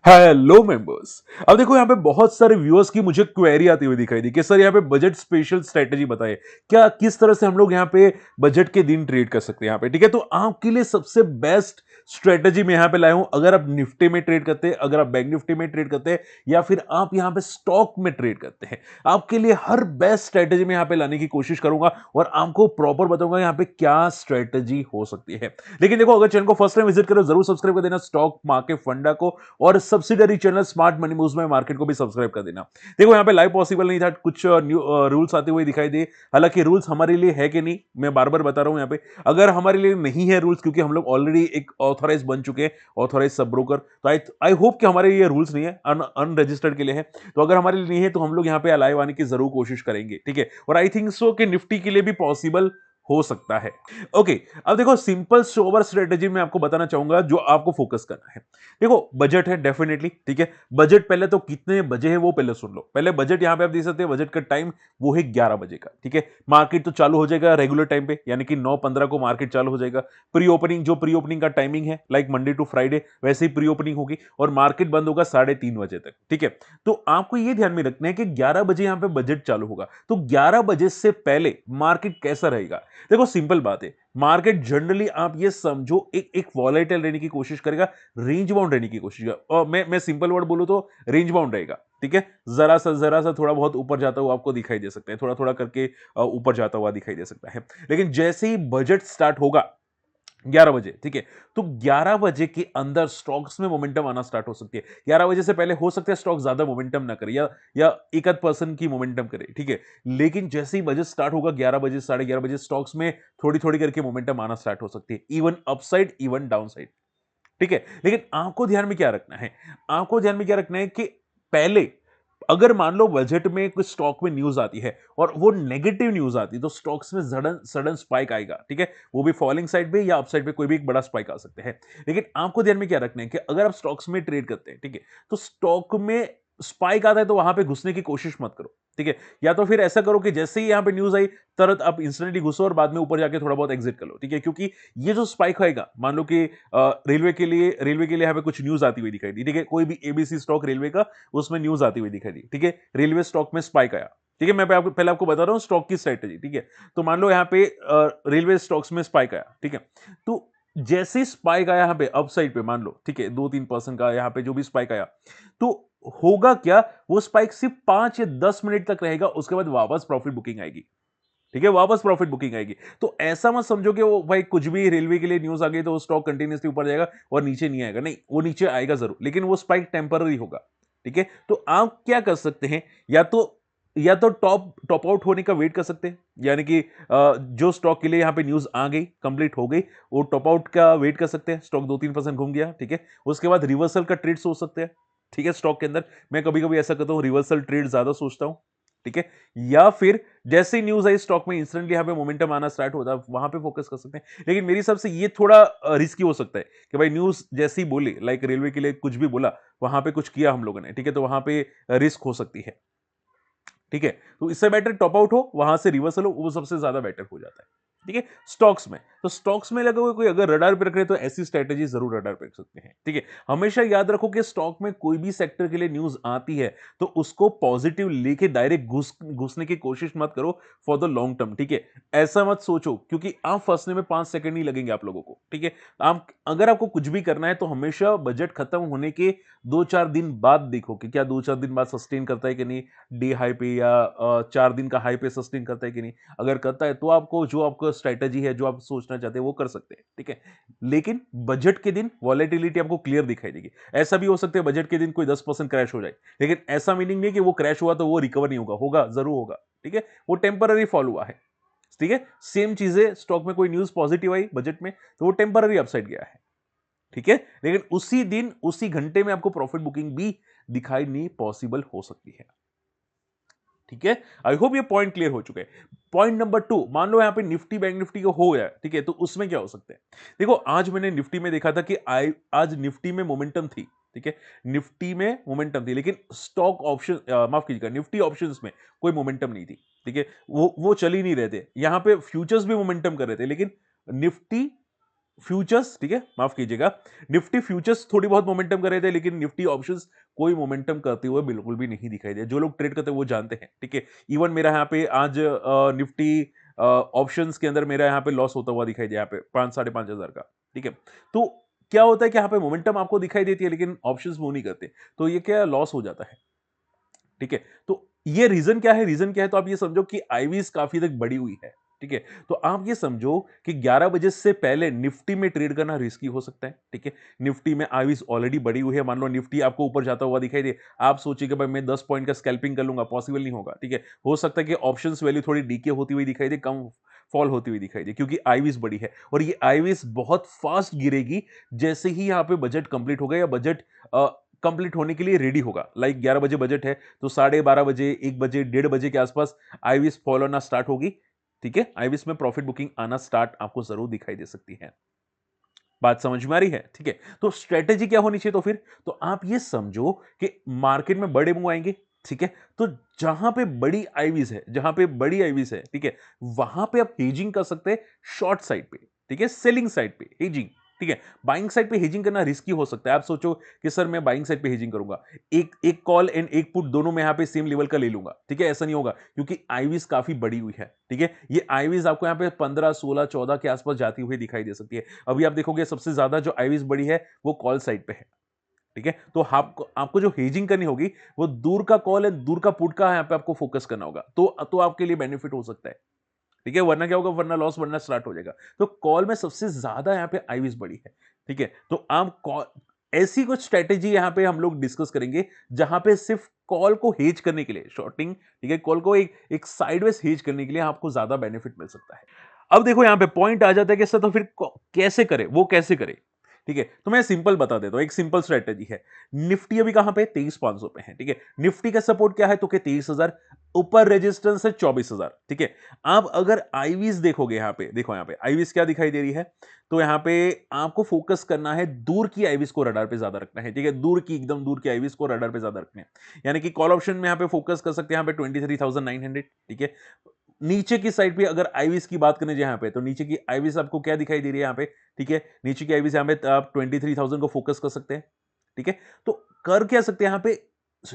Hello members. अब देखो यहाँ पे बहुत सारे व्यूअर्स की मुझे क्वेरी आती हुई दिखाई दी कि सर यहाँ पे बजट स्पेशल स्ट्रेटेजी बताइए, क्या किस तरह से हम लोग यहाँ पे बजट के दिन ट्रेड कर सकते हैं यहाँ पे। ठीक है, तो आपके लिए सबसे बेस्ट स्ट्रेटेजी मैं यहाँ पे लाया हूं। अगर आप निफ्टी में ट्रेड करते हैं, अगर आप बैंक निफ्टी में ट्रेड करते हैं, या फिर आप यहाँ पे स्टॉक में ट्रेड करते हैं, आपके लिए हर बेस्ट स्ट्रेटेजी में यहाँ पे लाने की कोशिश करूंगा और आपको प्रॉपर बताऊंगा यहाँ पे क्या स्ट्रेटेजी हो सकती है। लेकिन देखो, अगर चैनल को फर्स्ट टाइम विजिट करो, जरूर सब्सक्राइब कर देना स्टॉक मार्केट फंडा को, और subsidiary channel smart money moves में मार्केट को भी सब्सक्राइब कर देना। देखो, यहाँ पे लाइव पॉसिबल नहीं था, कुछ न्यू रूल्स आते हुए दिखाई दिए। हालांकि रूल्स हमारे लिए है कि नहीं, मैं बार बार बता रहा हूं यहाँ पे, अगर हमारे लिए नहीं है रूल्स, क्योंकि हम लोग ऑलरेडी एक ऑथोराइज बन चुके हैं, ऑथोराइज सब ब्रोकर, तो आई होप कि हमारे लिए रूल्स नहीं है, अनरजिस्टर्ड के लिए है। तो अगर हमारे लिए नहीं है तो हम लोग यहाँ पे लाइव आने की जरूर कोशिश करेंगे। ठीक है, और आई थिंक सो कि निफ्टी के लिए भी पॉसिबल हो सकता है। ओके, अब देखो, सिंपल सोवर स्ट्रेटेजी में आपको बताना चाहूंगा जो आपको फोकस करना है। देखो, बजट है डेफिनेटली, ठीक है। बजट पहले तो कितने बजे है वो पहले सुन लो। पहले बजट यहां पे आप देख सकते हैं, बजट का टाइम वो है 11 बजे का। ठीक है, मार्केट तो चालू हो जाएगा रेगुलर टाइम पे, यानी कि 9:15 को मार्केट चालू हो जाएगा। प्री ओपनिंग, जो प्री ओपनिंग का टाइमिंग है लाइक मंडे टू फ्राइडे, वैसे ही प्री ओपनिंग होगी और मार्केट बंद होगा 3:30 बजे तक। ठीक है, तो आपको ये ध्यान में रखना है कि 11 बजे यहां पे बजट चालू होगा, तो 11 बजे से पहले मार्केट कैसा रहेगा। देखो, सिंपल बात है, मार्केट जनरली आप ये समझो एक एक वॉलेटाइल रहने की कोशिश करेगा, रेंज बाउंड रहने की कोशिश करेगा। और मैं सिंपल वर्ड बोलूं तो रेंज बाउंड रहेगा। ठीक है, जरा सा थोड़ा बहुत ऊपर जाता हुआ आपको दिखाई दे सकता है, थोड़ा थोड़ा करके ऊपर जाता हुआ दिखाई दे सकता है। लेकिन जैसे ही बजट स्टार्ट होगा 11 बजे, ठीक है, तो 11 बजे के अंदर स्टॉक्स में मोमेंटम आना स्टार्ट हो सकती है। 11 बजे से पहले हो सकता है स्टॉक ज्यादा मोमेंटम ना करे, या एक आध परसेंट की मोमेंटम करे। ठीक है, लेकिन जैसे ही बजट स्टार्ट होगा 11 बजे, 11:30 बजे, स्टॉक्स में थोड़ी थोड़ी करके मोमेंटम आना स्टार्ट हो सकती है, इवन अपसाइड इवन डाउनसाइड। ठीक है, लेकिन आपको ध्यान में क्या रखना है, आपको ध्यान में क्या रखना है कि पहले, अगर मान लो बजट में कुछ स्टॉक में न्यूज आती है और वो नेगेटिव न्यूज आती है, तो स्टॉक्स में सडन सडन स्पाइक आएगा। ठीक है, वो भी फॉलिंग साइड पे या अपसाइड पे कोई भी एक बड़ा स्पाइक आ सकते हैं। लेकिन आपको ध्यान में क्या रखना है कि अगर आप स्टॉक्स में ट्रेड करते हैं, ठीक है, तो स्टॉक में स्पाइक आता है तो वहां पे घुसने की कोशिश मत करो। ठीक है, या तो फिर ऐसा करो कि जैसे ही यहां पे न्यूज आई, तुरंत आप इंस्टेंटली घुसो और बाद में ऊपर जाके थोड़ा बहुत एग्जिट कर लो। ठीक है, क्योंकि ये जो स्पाइक आएगा, मान लो कि रेलवे के लिए यहाँ पे कुछ न्यूज आती हुई दिखाई दी। ठीक है, कोई भी एबीसी स्टॉक रेलवे का, उसमें न्यूज आती हुई दिखाई दी। ठीक है, रेलवे स्टॉक में स्पाइक आया। ठीक है, मैं पहले आपको बता रहा हूं स्टॉक की स्ट्रेटेजी। ठीक है, तो मान लो यहाँ पे रेलवे स्टॉक्स में स्पाइक आया। ठीक है, तो जैसे ही स्पाइक आया यहाँ पे अपसाइड पे, मान लो, ठीक है, 2-3% का यहाँ पे जो भी स्पाइक आया, तो होगा क्या, वो स्पाइक सिर्फ 5 या 10 मिनट तक रहेगा, उसके बाद वापस प्रॉफिट बुकिंग आएगी। ठीक है, वापस प्रॉफिट बुकिंग आएगी। तो ऐसा मत समझो कि वो भाई कुछ भी रेलवे के लिए न्यूज आ गई तो वो स्टॉक कंटिन्यूसली ऊपर जाएगा और नीचे नहीं आएगा। नहीं, वो नीचे आएगा जरूर, लेकिन वो स्पाइक टेम्पररी होगा। ठीक है, तो आप क्या कर सकते हैं, या तो टॉप टॉप आउट होने का वेट कर सकते हैं, यानी कि जो स्टॉक के लिए यहां पे न्यूज आ गई, कंप्लीट हो गई, वो टॉप आउट का वेट कर सकते हैं। स्टॉक 2-3% घूम गया, ठीक है, उसके बाद रिवर्सल का ट्रेड सोच सकते हैं। ठीक है, स्टॉक के अंदर मैं कभी कभी ऐसा करता हूं, रिवर्सल ट्रेड ज्यादा सोचता हूं। ठीक है, या फिर जैसे ही न्यूज आई स्टॉक में, इंस्टेंटली यहां पे मोमेंटम आना स्टार्ट होता है, वहां पे फोकस कर सकते हैं। लेकिन मेरे हिसाब से ये थोड़ा रिस्की हो सकता है कि भाई न्यूज जैसे ही बोली, लाइक रेलवे के लिए कुछ भी बोला, वहां पे कुछ किया हम लोगों ने, ठीक है, तो वहां पे रिस्क हो सकती है। ठीक है, तो इससे बेटर टॉप आउट हो, वहां से रिवर्सल हो, वो सबसे ज्यादा बेटर हो जाता है। ठीक है, स्टॉक्स में, तो स्टॉक्स में लगे हुए कोई अगर रडार पे रख रहे, तो ऐसी स्ट्रेटेजी जरूर रडार पे रख सकते हैं। ठीक है, हमेशा याद रखो कि स्टॉक में कोई भी सेक्टर के लिए न्यूज आती है तो उसको पॉजिटिव लेके डायरेक्ट घुसने की कोशिश मत करो फॉर द लॉन्ग टर्म। ठीक है, ऐसा मत सोचो, क्योंकि आप फंसने में 5 सेकंड नहीं लगेंगे आप लोगों को। ठीक है, आप अगर आपको कुछ भी करना है तो हमेशा बजट खत्म होने के 2-4 दिन बाद देखो कि क्या 2-4 दिन बाद सस्टेन करता है कि नहीं, डी हाई पे, या 4 दिन का हाई पे सस्टेन करता है कि नहीं। अगर करता है तो आपको जो आपका स्ट्रेटेजी है, जो आप सोचना चाहते हैं, वो कर सकते हैं। ठीक है, लेकिन बजट के दिन वॉलेटिलिटी आपको क्लियर दिखाई देगी। ऐसा भी हो सकता है बजट के दिन कोई 10% क्रैश हो जाए, लेकिन ऐसा मीनिंग नहीं कि वो क्रैश हुआ तो वो रिकवर नहीं होगा, होगा जरूर होगा। ठीक है, वो टेम्पररी फॉल हुआ है। ठीक है, सेम चीजें स्टॉक में कोई न्यूज पॉजिटिव आई बजट में, तो वो टेम्पररी अपसाइड गया है। ठीक है, लेकिन उसी दिन उसी घंटे में आपको प्रॉफिट बुकिंग भी दिखाई नहीं पॉसिबल हो सकती है। ठीक है, आई होप ये पॉइंट क्लियर हो चुके हैं। पॉइंट नंबर 2, मान लो यहां पे निफ्टी बैंक निफ्टी को हो गया, ठीक है, तो उसमें क्या हो सकता है। देखो, आज मैंने निफ्टी में देखा था कि आज निफ्टी में मोमेंटम थी। ठीक है, निफ्टी में मोमेंटम थी, लेकिन स्टॉक ऑप्शन, माफ कीजिएगा, निफ्टी ऑप्शंस में कोई मोमेंटम नहीं थी। ठीक है, वो चल ही नहीं रहे थे। यहां पे फ्यूचर्स भी मोमेंटम कर रहे थे, लेकिन निफ्टी फ्यूचर्स, ठीक है, माफ कीजिएगा, निफ्टी फ्यूचर्स थोड़ी बहुत मोमेंटम कर रहे थे, लेकिन निफ्टी ऑप्शंस कोई मोमेंटम करते हुए बिल्कुल भी नहीं दिखाई दे। जो लोग ट्रेड करते हैं वो जानते हैं, ठीक है। इवन मेरा यहाँ पे आज निफ्टी ऑप्शंस के अंदर मेरा यहाँ पे लॉस होता हुआ दिखाई दिया, यहाँ पे 5-5.5 हजार का, ठीक है। तो क्या होता है कि यहाँ पे मोमेंटम आपको दिखाई देती है, लेकिन ऑप्शंस मूव नहीं करते, तो ये क्या लॉस हो जाता है, ठीक है। तो ये रीजन क्या है, रीजन क्या है, तो आप ये समझो कि आईवीज काफी तक बढ़ी हुई है, ठीक है। तो आप ये समझो कि 11 बजे से पहले निफ्टी में ट्रेड करना रिस्की हो सकता है, ठीक है। निफ्टी में आईवीज ऑलरेडी बढ़ी हुई है, मान लो निफ्टी आपको ऊपर जाता हुआ दिखाई दे, आप सोचिए कि भाई मैं 10 पॉइंट का स्कैल्पिंग कर लूंगा, पॉसिबल नहीं होगा, ठीक है। हो सकता है कि ऑप्शंस वैल्यू थोड़ी डीके होती हुई दिखाई दे, कम फॉल होती हुई दिखाई दे, क्योंकि आईवीज बड़ी है और ये आईवीज बहुत फास्ट गिरेगी जैसे ही यहाँ पे बजट कंप्लीट होगा या बजट कंप्लीट होने के लिए रेडी होगा। लाइक 11 बजे बजट है, तो 12:30 बजे, 1 बजे, 1:30 बजे के आसपास आईवीएस फॉलो होना स्टार्ट होगी, ठीक है। आईवीएस में प्रॉफिट बुकिंग आना स्टार्ट आपको जरूर दिखाई दे सकती है। बात समझ में आ रही है, ठीक है। तो स्ट्रेटेजी क्या होनी चाहिए, तो फिर तो आप ये समझो कि मार्केट में बड़े मूव आएंगे, ठीक है। तो जहां पे बड़ी आईवीज है, जहां पे बड़ी आईवीज है, ठीक है, वहां पे आप हेजिंग कर सकते हैं शॉर्ट साइड पे, ठीक है, सेलिंग साइड पे हेजिंग, ठीक है। बाइंग साइड पे हेजिंग करना रिस्की हो सकता है। आप सोचो कि सर मैं बाइंग साइड पे हेजिंग करूंगा, एक एक कॉल एंड एक पुट दोनों में यहां पे सेम लेवल का ले लूंगा, ठीक है, ऐसा नहीं होगा, क्योंकि आईवीज काफी बड़ी हुई है, ठीक है। ये आईवीज आपको यहां पे 15, 16, 14 के आसपास जाती हुई दिखाई दे सकती है। अभी आप देखोगे सबसे ज्यादा जो आईवीज बड़ी है वो कॉल साइड पे है, ठीक है। तो आपको आपको जो हेजिंग करनी होगी वो दूर का कॉल है, दूर का पुट का यहां पे आपको फोकस करना होगा, तो आपके लिए बेनिफिट हो सकता है, ठीक है। वरना क्या होगा, वरना लॉस बनना स्टार्ट हो जाएगा। तो कॉल में सबसे ज्यादा यहां पे आईवीज बड़ी है, ठीक है। तो आप कॉल, ऐसी कुछ स्ट्रेटेजी यहां पे हम लोग डिस्कस करेंगे जहां पे सिर्फ कॉल को हेज करने के लिए शॉर्टिंग, ठीक है, कॉल को एक एक साइडवेज हेज करने के लिए आपको ज्यादा बेनिफिट मिल सकता है। अब देखो यहां पे पॉइंट आ जाता है कि सर तो फिर कैसे करे, वो कैसे करे, ठीक है। तो मैं सिंपल बता देता हूं, एक सिंपल स्ट्रेटेजी है। निफ्टी अभी कहां पे 23,500 पे है, ठीक है। निफ्टी का सपोर्ट क्या है, तो 23,000, ऊपर रेजिस्टेंस है 24,000, ठीक है। आप अगर आईवीज देखोगे, यहां पे देखो, यहां पे आईवीज क्या दिखाई दे रही है, तो यहां पे आपको फोकस करना है दूर की आईवीज को रडार पे ज्यादा रखना है, ठीक है। दूर की, एकदम दूर की आईवीज को रडार पे ज्यादा रखना है, यानी कि कॉल ऑप्शन में यहां पे फोकस कर सकते हैं, यहां पे 23,900, ठीक है। नीचे की साइड पे अगर आईवीज की बात करें जहां पे, तो नीचे की आईवीज आपको क्या दिखाई दे रही है यहाँ पे, ठीक है। नीचे की आईवीज यहाँ पे आप 23,000 को फोकस कर सकते हैं, ठीक है। तो कर क्या सकते हैं यहाँ पे,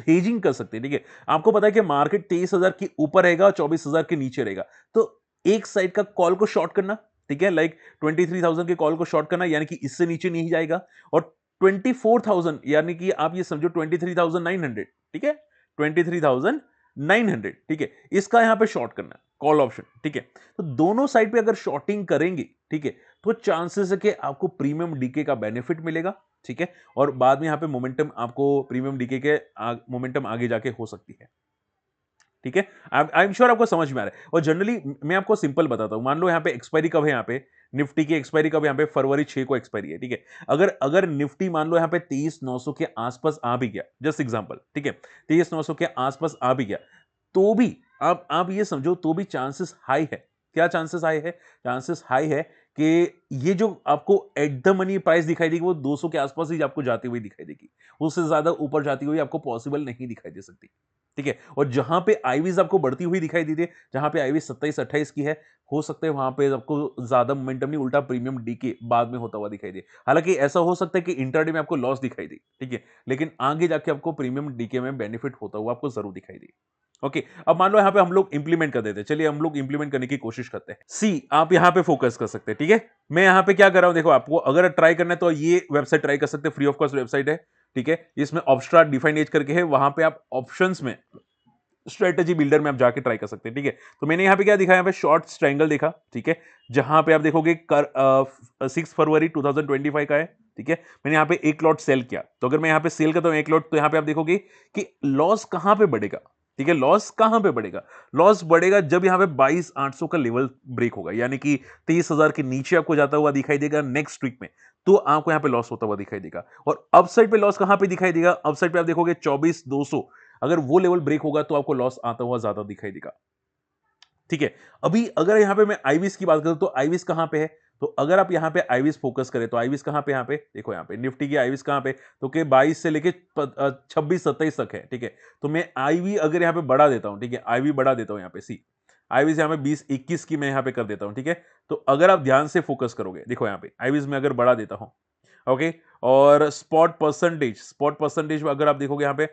हेजिंग कर सकते हैं, ठीक है। आपको पता है कि मार्केट 23,000 के ऊपर रहेगा, 24,000 के नीचे रहेगा, तो एक साइड का कॉल को शॉर्ट करना, ठीक है, लाइक 23,000 के कॉल को शॉर्ट करना, यानी कि इससे नीचे नहीं जाएगा। और 24,000 यानी कि आप ये समझो 23,900, ठीक है, 23,900, ठीक है, इसका यहां पे शॉर्ट करना है कॉल ऑप्शन, ठीक है। तो दोनों साइड पे अगर शॉर्टिंग करेंगे, ठीक है, तो चांसेस है कि आपको प्रीमियम डीके का बेनिफिट मिलेगा, ठीक है। और बाद में यहां पे मोमेंटम आपको प्रीमियम डीके के मोमेंटम आगे जाके हो सकती है, ठीक है। आई एम श्योर आपको समझ में आ रहा है। और जनरली मैं आपको सिंपल बताता हूं, मान लो यहां पे एक्सपायरी कब है, यहां पे निफ्टी की एक्सपायरी कब है, यहां पे फरवरी 6 को एक्सपायरी है, ठीक है। अगर अगर निफ्टी मान लो यहां पे 23,900 के आसपास आ भी गया, जस्ट एग्जांपल, ठीक है, 23,900 के आसपास आ भी गया, तो भी आप ये समझो, तो भी चांसेस हाई है। क्या चांसेस हाई है, चांसेस हाई है कि ये जो आपको एट द मनी प्राइस दिखाई देगी वो 200 के आसपास ही आपको जाती हुई दिखाई देगी, उससे ज्यादा ऊपर जाती हुई आपको पॉसिबल नहीं दिखाई दे सकती, ठीक है। और जहां पे आईवीज आपको बढ़ती हुई दिखाई दी थी, जहां पे आईवीज 27-28 की है, हो सकता है वहां पे आपको ज्यादा मोमेंटम नहीं, उल्टा प्रीमियम डीके बाद में होता हुआ दिखाई दे। हालांकि ऐसा हो सकता है कि इंटरडे में आपको लॉस दिखाई दे, ठीक है, लेकिन आगे जाके आपको प्रीमियम डीके में बेनिफिट होता हुआ आपको जरूर दिखाई दे। ओके, अब मान लो यहां पे हम लोग इंप्लीमेंट कर देते हैं, चलिए हम लोग इंप्लीमेंट करने की कोशिश करते हैं। सी, आप यहां पे फोकस कर सकते हैं, ठीक है। मैं यहां पे क्या कर रहा हूं, देखो, आपको अगर ट्राई करना है तो ये वेबसाइट ट्राई कर सकते हैं, फ्री ऑफ कॉस्ट वेबसाइट है, ठीक है। इसमें ऑप्स्ट्रा डिफाइन एज करके है, वहां पे आप ऑप्शंस में स्ट्रेटेजी बिल्डर में आप जाके ट्राई कर सकते हैं, ठीक है। तो मैंने यहाँ पे क्या दिखा, यहाँ पे शॉर्ट ट्रायंगल देखा, ठीक है, जहां पे आप देखोगे 6 फरवरी 2025 का है, ठीक है। मैंने यहाँ पे एक लॉट सेल किया, तो अगर मैं यहाँ पे सेल करता हूँ एक लॉट, तो यहाँ पे आप देखोगे कि लॉस कहां पे बढ़ेगा, ठीक है। लॉस कहां पे बढ़ेगा, लॉस बढ़ेगा जब यहाँ पे 22,800 का लेवल ब्रेक होगा, यानी कि 23,000 के नीचे आपको जाता हुआ दिखाई देगा नेक्स्ट वीक में, तो आपको यहाँ पे लॉस होता हुआ दिखाई देगा। और अपसाइड पे लॉस कहां पे दिखाई देगा, अपसाइड पे आप देखोगे 24,200, अगर वो लेवल ब्रेक होगा तो आपको लॉस आता हुआ ज्यादा दिखाई देगा, ठीक है। अभी अगर यहां पे मैं आईवीस की बात करूं, तो आईवीस कहां पे है, तो अगर आप यहां पे आईवीस फोकस करें, तो आईवीस कहां पे, यहां पे देखो, यहां पे निफ्टी की आईवीस कहां पे, तो के 22 से लेके 26-27 तक है, ठीक है। तो मैं आईवी अगर यहां पे बढ़ा देता हूं, ठीक है, आईवी बढ़ा देता हूं यहां पे, सी, आईवीज यहाँ पे 20-21 की मैं यहाँ पे कर देता हूँ, ठीक है। तो अगर आप ध्यान से फोकस करोगे, देखो यहाँ पे आईवीज में अगर बढ़ा देता हूँ, ओके, और स्पॉट परसेंटेज अगर आप देखोगे यहाँ पे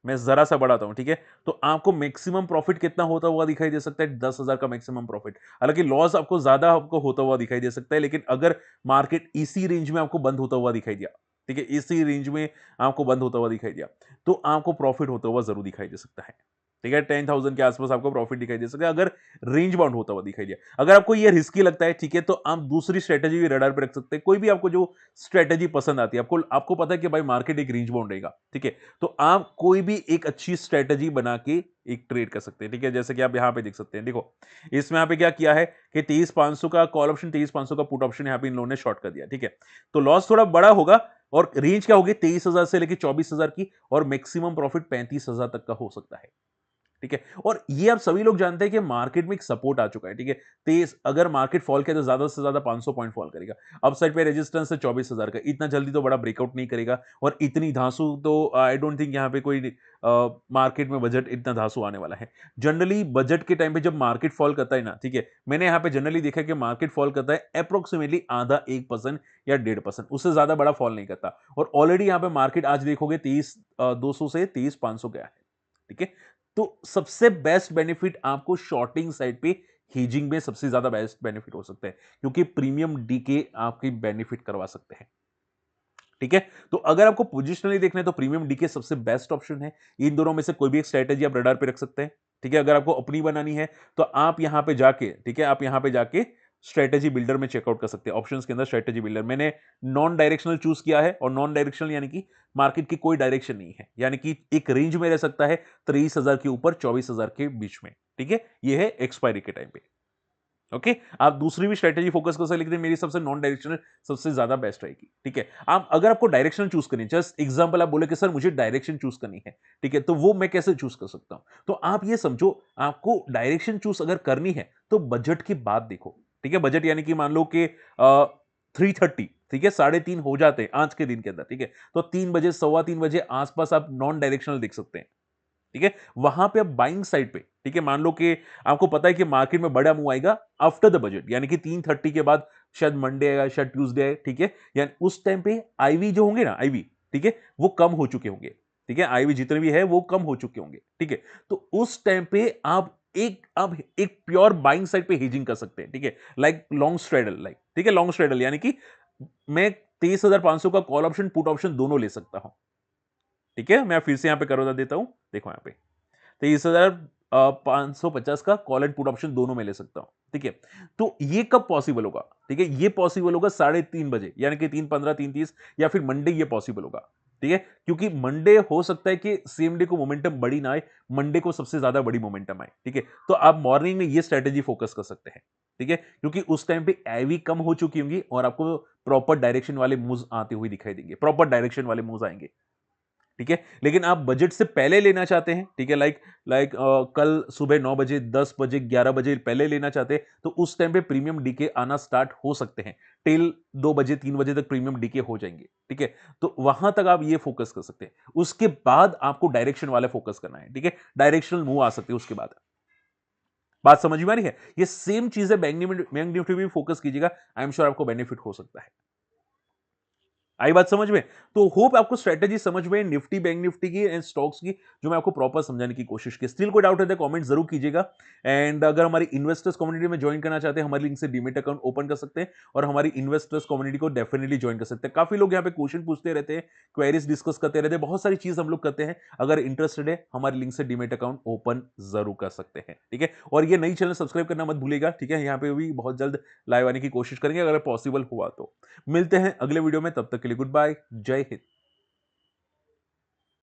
मैं जरा सा बढ़ाता हूं, ठीक है, तो आपको मैक्सिमम प्रॉफिट कितना होता हुआ दिखाई दे सकता है? 10,000 का मैक्सिमम प्रॉफिट। हालांकि लॉस आपको ज्यादा आपको होता हुआ दिखाई दे सकता है, लेकिन अगर मार्केट इसी रेंज में आपको बंद होता हुआ दिखाई दिया, ठीक है, इसी रेंज में आपको बंद होता हुआ दिखाई दिया, तो आपको प्रॉफिट होता हुआ जरूर दिखाई दे सकता है, ठीक है। 10,000 के आसपास आपको प्रॉफिट दिखाई दे सकता है अगर रेंज बाउंड होता हुआ दिखाई दिया। अगर आपको ये रिस्की लगता है, ठीक है, तो आप दूसरी स्ट्रेटेजी भी रडार पे रख सकते हैं। कोई भी आपको जो स्ट्रेटेजी पसंद आती है, आपको आपको पता है कि भाई मार्केट एक रेंज बाउंड रहेगा, ठीक है, तो आप कोई भी एक अच्छी स्ट्रेटेजी बना के एक ट्रेड कर सकते हैं, ठीक है। जैसे कि आप यहां पे देख सकते हैं, देखो इसमें यहाँ पे क्या किया है कि 23,500 का कॉल ऑप्शन, 23,500 का पुट ऑप्शन यहाँ पे इन लोगों ने शॉर्ट कर दिया, ठीक है। तो लॉस थोड़ा बड़ा होगा और रेंज क्या होगी 23,000 से लेकर 24,000 की, और मैक्सिमम प्रॉफिट 35,000 तक का हो सकता है, ठीक है। और ये आप सभी लोग जानते हैं कि मार्केट में एक सपोर्ट आ चुका है, ठीक है। तेज अगर मार्केट फॉल किया तो ज्यादा से ज्यादा 500 पॉइंट फॉल करेगा। अप साइड पे रेजिस्टेंस है 24,000 का, इतना जल्दी तो बड़ा ब्रेकआउट नहीं करेगा, और इतनी धांसू तो आई डोंट थिंक यहाँ पे कोई मार्केट में बजट इतना धांसू आने वाला है। जनरली बजट के टाइम पे जब मार्केट फॉल करता है ना, ठीक है, मैंने यहाँ पे जनरली देखा कि मार्केट फॉल करता है अप्रोक्सीमेटली आधा 1% या 1.5%, उससे ज्यादा बड़ा फॉल नहीं करता। और ऑलरेडी यहाँ पे मार्केट आज देखोगे 23,200 से 23,500 गया है, ठीक है। तो सबसे बेस्ट बेनिफिट आपको शॉर्टिंग साइड पे हेजिंग में सबसे ज्यादा बेस्ट बेनिफिट हो सकता है, क्योंकि प्रीमियम डीके आपकी बेनिफिट करवा सकते हैं, ठीक है। तो अगर आपको पोजिशनली देखना है तो प्रीमियम डीके सबसे बेस्ट ऑप्शन है। इन दोनों में से कोई भी एक स्ट्रेटेजी आप रडार पे रख सकते हैं, ठीक है। अगर आपको अपनी बनानी है तो आप यहां पे जाके, ठीक है, आप यहां पे जाके स्ट्रेटेजी बिल्डर में चेकआउट कर सकते हैं। ऑप्शंस के अंदर स्ट्रेटेजी बिल्डर मैंने नॉन डायरेक्शनल चूज किया है, और नॉन डायरेक्शनल यानी कि मार्केट की कोई डायरेक्शन नहीं है, यानी कि एक रेंज में रह सकता है 23,000 के ऊपर 24,000 के बीच में, ठीक है। ये है एक्सपायरी के टाइम पे, ओके। आप दूसरी भी स्ट्रेटेजी फोकस कर सकते हैं, लेकिन मेरी सबसे नॉन डायरेक्शनल सबसे ज्यादा बेस्ट रहेगी, ठीक है। आप अगर आपको डायरेक्शन चूज करनी है, जस्ट एग्जांपल आप बोले कि सर मुझे डायरेक्शन चूज करनी है, ठीक है, तो वो मैं कैसे चूज कर सकता हूं? तो आप ये समझो, आपको डायरेक्शन चूज अगर करनी है तो बजट की बात देखो, ठीक है। बजट यानी कि मान लो कि 3:30, ठीक है, 3:30 हो जाते हैं आज के दिन के अंदर, ठीक है, तो 3 बजे, 3:15 बजे आसपास आप नॉन डायरेक्शनल देख सकते हैं, ठीक है। वहां पे आप बाइंग साइड पे, ठीक है, मान लो कि आपको पता है कि मार्केट में बड़ा मूव आएगा आफ्टर द बजट, यानी कि 3:30 के बाद, शायद मंडे आएगा, शायद ट्यूसडे आए, ठीक है, यानी उस टाइम पे आईवी जो होंगे ना, आईवी, ठीक है, वो कम हो चुके होंगे, ठीक है, आईवी जितने भी है वो कम हो चुके होंगे, ठीक है। तो उस टाइम पे आप एक प्योर बाइंग साइड पे हेजिंग कर सकते हैं, ठीक है, लाइक लॉन्ग स्ट्रेडल, लाइक, ठीक है, लॉन्ग स्ट्रेडल यानी कि मैं 23,500 का कॉल ऑप्शन पुट ऑप्शन दोनों ले सकता हूं, ठीक है। मैं फिर से यहां पे करवा देता हूं, देखो यहां पे 23,550 का कॉल एंड पुट ऑप्शन दोनों में ले सकता हूं, ठीक है। तो ये कब पॉसिबल होगा? ठीक है, ये पॉसिबल होगा 3:30 बजे, यानी कि 3:15, 3:30, या फिर मंडे ये पॉसिबल होगा, ठीक है। क्योंकि मंडे हो सकता है कि सेम डे को मोमेंटम बड़ी ना आए, मंडे को सबसे ज्यादा बड़ी मोमेंटम आए, ठीक है। तो आप मॉर्निंग में ये स्ट्रेटेजी फोकस कर सकते हैं, ठीक है, क्योंकि उस टाइम पे आईवी कम हो चुकी होंगी और आपको प्रॉपर डायरेक्शन वाले मूव्स आते हुए दिखाई देंगे, प्रॉपर डायरेक्शन वाले मूव्स आएंगे, ठीक है। लेकिन आप बजट से पहले लेना चाहते हैं, ठीक है, लाइक कल सुबह 9 बजे, 10 बजे, 11 बजे पहले लेना चाहते हैं, तो उस टाइम पे प्रीमियम डीके आना स्टार्ट हो सकते हैं, टिल 2 बजे, 3 बजे तक प्रीमियम डीके हो जाएंगे, ठीक है। तो वहां तक आप ये फोकस कर सकते हैं। उसके बाद आपको डायरेक्शन वाला फोकस करना है, ठीक है, डायरेक्शनल मूव आ सकते हैं उसके बाद। बात समझ में आ रही है? ये सेम चीज है, बैंक निफ्टी भी फोकस कीजिएगा, आई एम श्योर आपको बेनिफिट हो सकता है। आई बात समझ में? तो होप आपको स्ट्रेटेजी समझ में निफ्टी, बैंक निफ्टी की एंड स्टॉक्स की, जो मैं आपको प्रॉपर समझाने की कोशिश की। स्टिल कोई डाउट है तो कमेंट जरूर कीजिएगा। एंड अगर हमारी इन्वेस्टर्स कम्युनिटी में ज्वाइन करना चाहते हैं, हमारी लिंक से डीमेट अकाउंट ओपन कर सकते हैं, और हमारी इन्वेस्टर्स कम्युनिटी को डेफिनेटली ज्वाइन कर सकते हैं। काफी लोग यहाँ पे क्वेश्चन पूछते रहते हैं, क्वेरीज डिस्कस करते रहते हैं, बहुत सारी चीज हम लोग करते हैं। अगर इंटरेस्टेड है, हमारी लिंक से डीमेट अकाउंट ओपन जरूर कर सकते हैं, ठीक है। और ये नई चैनल सब्सक्राइब करना मत भूलिएगा, ठीक है। यहाँ पे भी बहुत जल्द लाइव आने की कोशिश करेंगे अगर पॉसिबल हुआ तो। मिलते हैं अगले वीडियो में, तब तक के लिए गुड बाय, जय हिंद।